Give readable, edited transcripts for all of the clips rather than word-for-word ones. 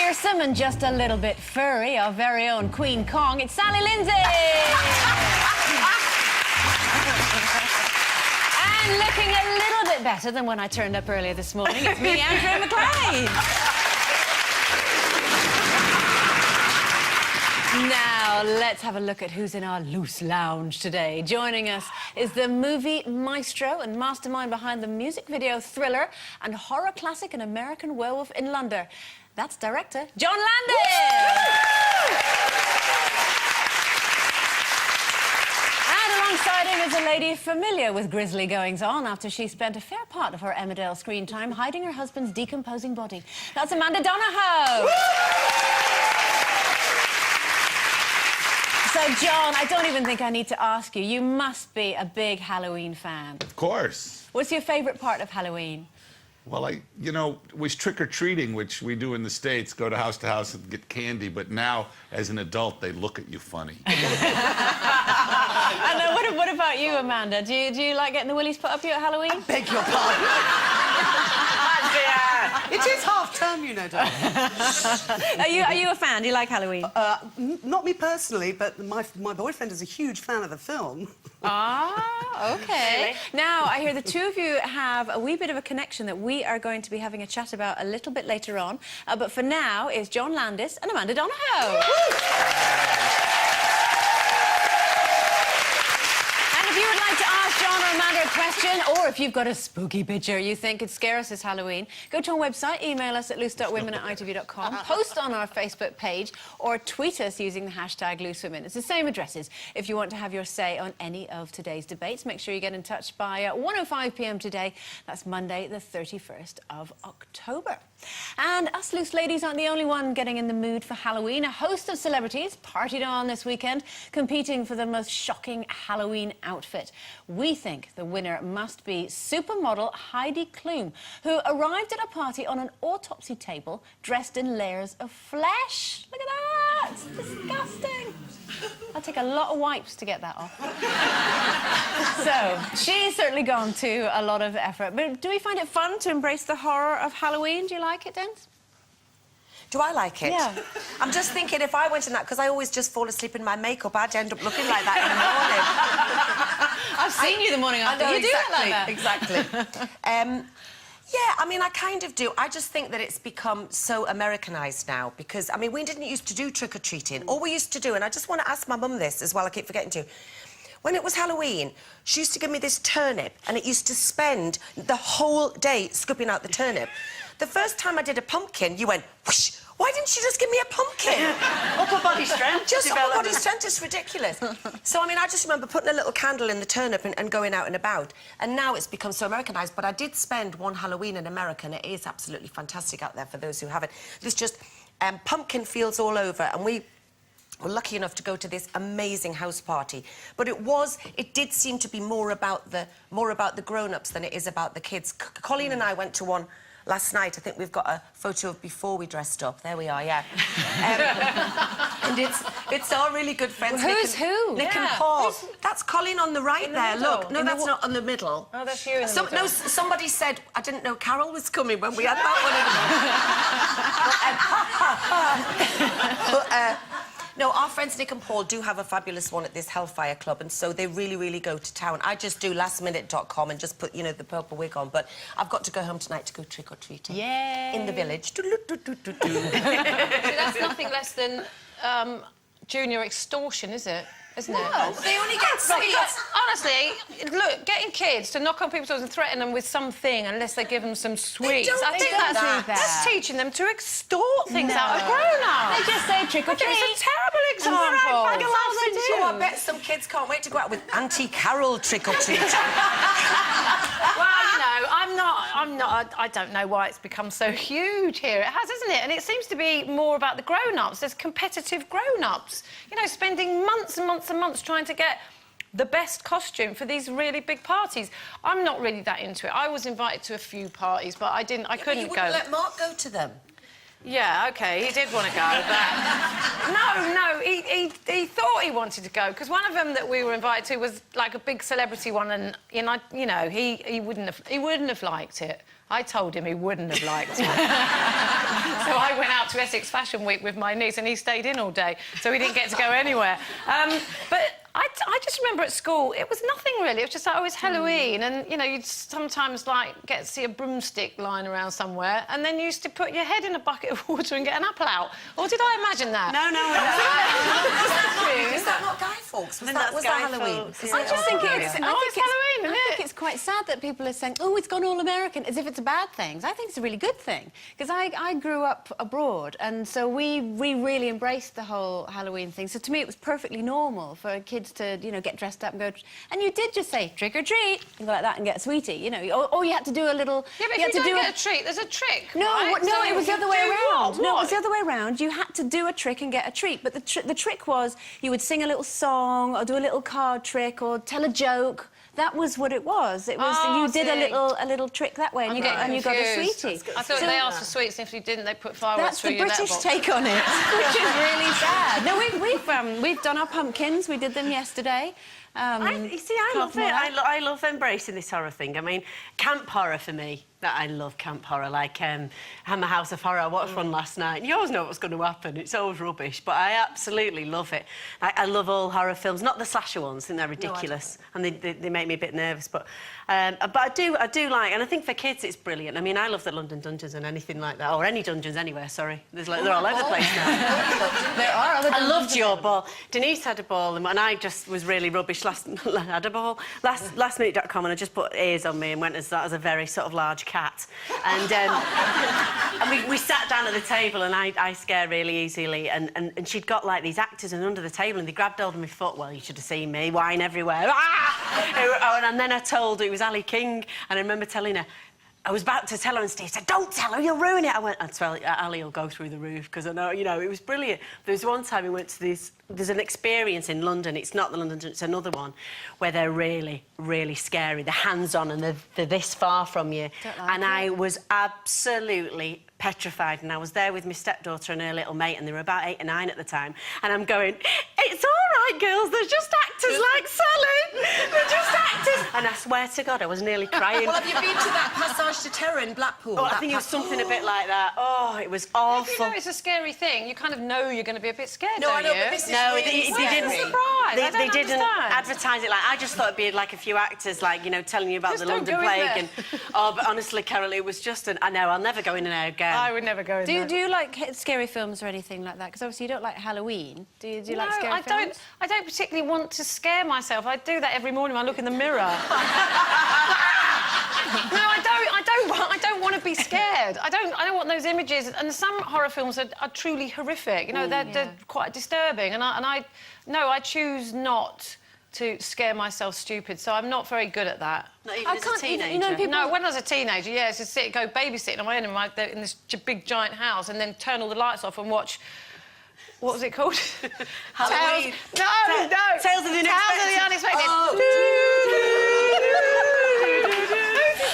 fearsome and just a little bit furry, our very own Queen Kong, it's Sally Lindsay! And looking a little bit better than when I turned up earlier this morning, it's me, Andrew McLean. Now, let's have a look at who's in our loose lounge today. Joining us is the movie maestro and mastermind behind the music video thriller and horror classic An American Werewolf in London. That's director John Landis! And alongside him is a lady familiar with grisly goings-on after she spent a fair part of her Emmerdale screen time hiding her husband's decomposing body. That's Amanda Donohoe! So, John, I don't even think I need to ask you. You must be a big Halloween fan. Of course. What's your favourite part of Halloween? Well, you know, it was trick-or-treating, which we do in the States, go to house and get candy, but now, as an adult, they look at you funny. And what about you, Amanda? Do you like getting the willies put up you at Halloween? I beg your pardon. It is half-term, you know, darling. Are you a fan? Do you like Halloween? Not me personally, but my boyfriend is a huge fan of the film. Ah, OK. Really? Now, I hear the two of you have a wee bit of a connection that we are going to be having a chat about a little bit later on. But for now, is John Landis and Amanda Donohoe. If you would like to ask John or Amanda a question, or if you've got a spooky picture you think could scare us this Halloween, go to our website, email us at loose.women@itv.com, post on our Facebook page, or tweet us using the hashtag #loosewomen. It's the same addresses if you want to have your say on any of today's debates. Make sure you get in touch by 1:05 p.m. today. That's Monday, the 31st of October. And us loose ladies aren't the only one getting in the mood for Halloween. A host of celebrities partied on this weekend, competing for the most shocking Halloween outfit. We think the winner must be supermodel Heidi Klum, who arrived at a party on an autopsy table dressed in layers of flesh. Look at that! It's disgusting. I'll take a lot of wipes to get that off. So, she's certainly gone to a lot of effort. But do we find it fun to embrace the horror of Halloween? Do you like it, Dens? Do I like it? Yeah. I'm just thinking if I went in that, because I always just fall asleep in my makeup, I'd end up looking like that in the morning. I've seen you the morning after. I know, You do look like that. Exactly. Yeah, I mean, I kind of do. I just think that it's become so Americanised now because, I mean, we didn't used to do trick-or-treating. All we used to do, and I just want to ask my mum this as well, I keep forgetting to, when it was Halloween, she used to give me this turnip and it used to spend the whole day scooping out the turnip. The first time I did a pumpkin, you went, whoosh, why didn't she just give me a pumpkin? Upper body strength. Just upper body strength is ridiculous. So, I mean, I just remember putting a little candle in the turnip and going out and about. And now it's become so Americanised. But I did spend one Halloween in America, and it is absolutely fantastic out there for those who haven't. There's just pumpkin fields all over, and we were lucky enough to go to this amazing house party. But it did seem to be more about the grown-ups than it is about the kids. Colleen and I went to one last night. I think we've got a photo of before we dressed up. There we are, yeah. And it's our really good friends. Well, who's who? Nick and Paul. That's Colin on the right there. Look, no, that's not on the middle. Oh, that's you in the middle. No, somebody said, I didn't know Carol was coming when we had that one in the no, our friends Nick and Paul do have a fabulous one at this Hellfire Club, and so they really, really go to town. I just do lastminute.com and just put, you know, the purple wig on, but I've got to go home tonight to go trick-or-treating. Yay! In the village. See, that's nothing less than junior extortion, is it? Isn't it? No, they only get sweets. Honestly, look, getting kids to knock on people's doors and threaten them with something unless they give them some sweets. I think that's teaching them to extort things out of grown-ups. They just say trick or treat. It's a terrible example. I bet some kids can't wait to go out with Auntie Carol trick-or-treat. Well, you know, I don't know why it's become so huge here. It has, isn't it? And it seems to be more about the grown-ups. There's competitive grown-ups, you know, spending months and months and months trying to get the best costume for these really big parties. I'm not really that into it. I was invited to a few parties, but I couldn't go. You wouldn't let Mark go to them? Yeah, OK, he did want to go, but... No, he thought he wanted to go, because one of them that we were invited to was, like, a big celebrity one, and, you know, he wouldn't have liked it. I told him he wouldn't have liked it. So I went out to Essex Fashion Week with my niece and he stayed in all day, so he didn't get to go anywhere. But I just remember at school, it was nothing really. It was just like, oh, it's Halloween. And, you know, you'd sometimes, like, get to see a broomstick lying around somewhere and then you used to put your head in a bucket of water and get an apple out. Or did I imagine that? No. Is that not Guy Fawkes? Was that Halloween? I just think it's Halloween, isn't I it? think it's quite sad that people are saying, oh, it's gone all American, as if it's a bad thing. I think it's a really good thing. Because I grew up abroad, and so we really embraced the whole Halloween thing. So to me, it was perfectly normal for kids to, you know, get dressed up and go... And you did just say, trick or treat, and go like that and get a sweetie, you know. Or you had to do a little... Yeah, but if you don't get a treat, there's a trick, No, right? no, So it was the other way around. What? No, it was the other way around. You had to do a trick and get a treat. But the trick was you would sing a little song or do a little card trick or tell a joke. That was what it was. It was you did a little trick that way and you got a sweetie. I thought they asked for sweets, and if you didn't, they put fireworks through your That's the British letterbox. take on it, which is really sad. No, we've done our pumpkins. We did them yesterday. I love it. I love embracing this horror thing. I mean, camp horror for me. I love camp horror. Like Hammer House of Horror. I watched one last night. And you always know what's going to happen. It's always rubbish, but I absolutely love it. I love all horror films, not the slasher ones. I think they're ridiculous, and they make me a bit nervous. But I do like, and I think for kids it's brilliant. I mean, I love the London dungeons and anything like that, or any dungeons anywhere. Sorry, they're all over the place now. There are other. I loved your ball. Denise had a ball, and I just was really rubbish. Had a ball lastminute.com, and I just put ears on me and went as that as a very sort of large cat. And and we sat down at the table, and I scare really easily. And she'd got like these actors and under the table, and they grabbed hold of my foot. Well, you should have seen me, wine everywhere. And then I told her it was Ali King, and I remember telling her. I was about to tell her, and Steve said, "Don't tell her, you'll ruin it." I went, "I'd tell Ali will go through the roof," because I know, you know, it was brilliant. There was one time we went to this. There's an experience in London. It's not the London, it's another one, where they're really, really scary. They're hands-on and they're this far from you. I was absolutely petrified, and I was there with my stepdaughter and her little mate, and they were about 8 or 9 at the time, and I'm going, "It's all right, girls, they're just actors like Sally. They're just actors." And I swear to God, I was nearly crying. Well, have you been to that Passage to Terror in Blackpool? Oh, I think it was something a bit like that. Oh, it was awful. If you know it's a scary thing, you kind of know you're going to be a bit scared, No, don't I know, you? but this is No, really they didn't. Surprised. They didn't understand. advertise it like. I just thought it'd be like a few actors, like, you know, telling you about Just the don't London go in Plague. there. And oh, but honestly, Carol, it was just an. I know, I'll never go in there again. I would never go in there. Do you like scary films or anything like that? Because obviously you don't like Halloween. Do you like scary I films? I don't particularly want to scare myself. I do that every morning when I look in the mirror. No, I don't want to be scared. I don't want those images. And some horror films are truly horrific. You know, they're quite disturbing. And I choose not to scare myself stupid. So I'm not very good at that. Not even as a teenager. No, when I was a teenager, yes, to go babysitting on my own in this big giant house, and then turn all the lights off and watch. What was it called? Halloween. No. Tales of the Unexpected.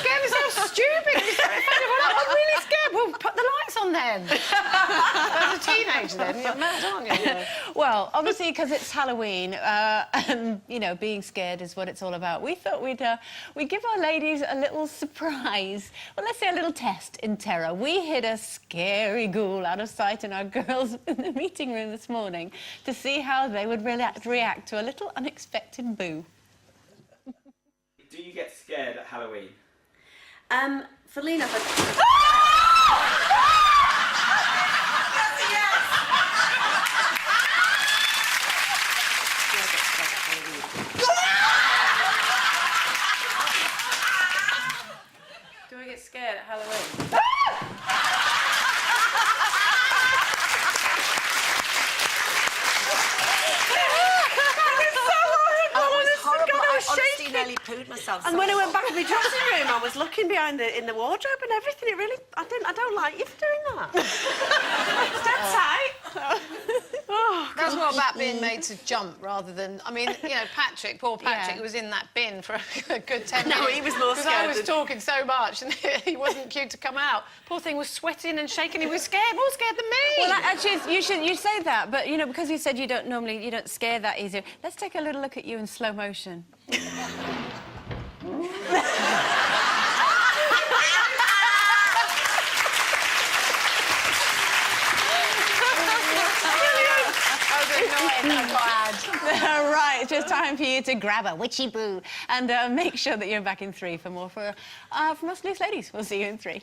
Scared me so stupid. I'm really scared. Well, put the lights on then. As a teenager, then you're mad, aren't you? Well, obviously, because it's Halloween, and you know, being scared is what it's all about. We thought we'd give our ladies a little surprise. Well, let's say a little test in terror. We hid a scary ghoul out of sight in our girls in the meeting room this morning to see how they would react to a little unexpected boo. Do you get scared at Halloween? For Lena, Do I get scared at Halloween? I honestly nearly pooed myself. and when I went back to the dressing room, I was looking behind in the wardrobe and everything. It really, I don't like you for doing that. It's dead tight. That's more about being made to jump rather than... I mean, you know, poor Patrick was in that bin for a good 10 minutes. No, he was more because I scared was than- talking so much and he wasn't cute to come out. Poor thing was sweating and shaking. He was scared, more scared than me. Well, actually, you say that, but you know, because you said you don't scare that easy. Let's take a little look at you in slow motion. Right, it's just time for you to grab a witchy boo and make sure that you're back in 3 for more from us loose ladies. We'll see you in 3.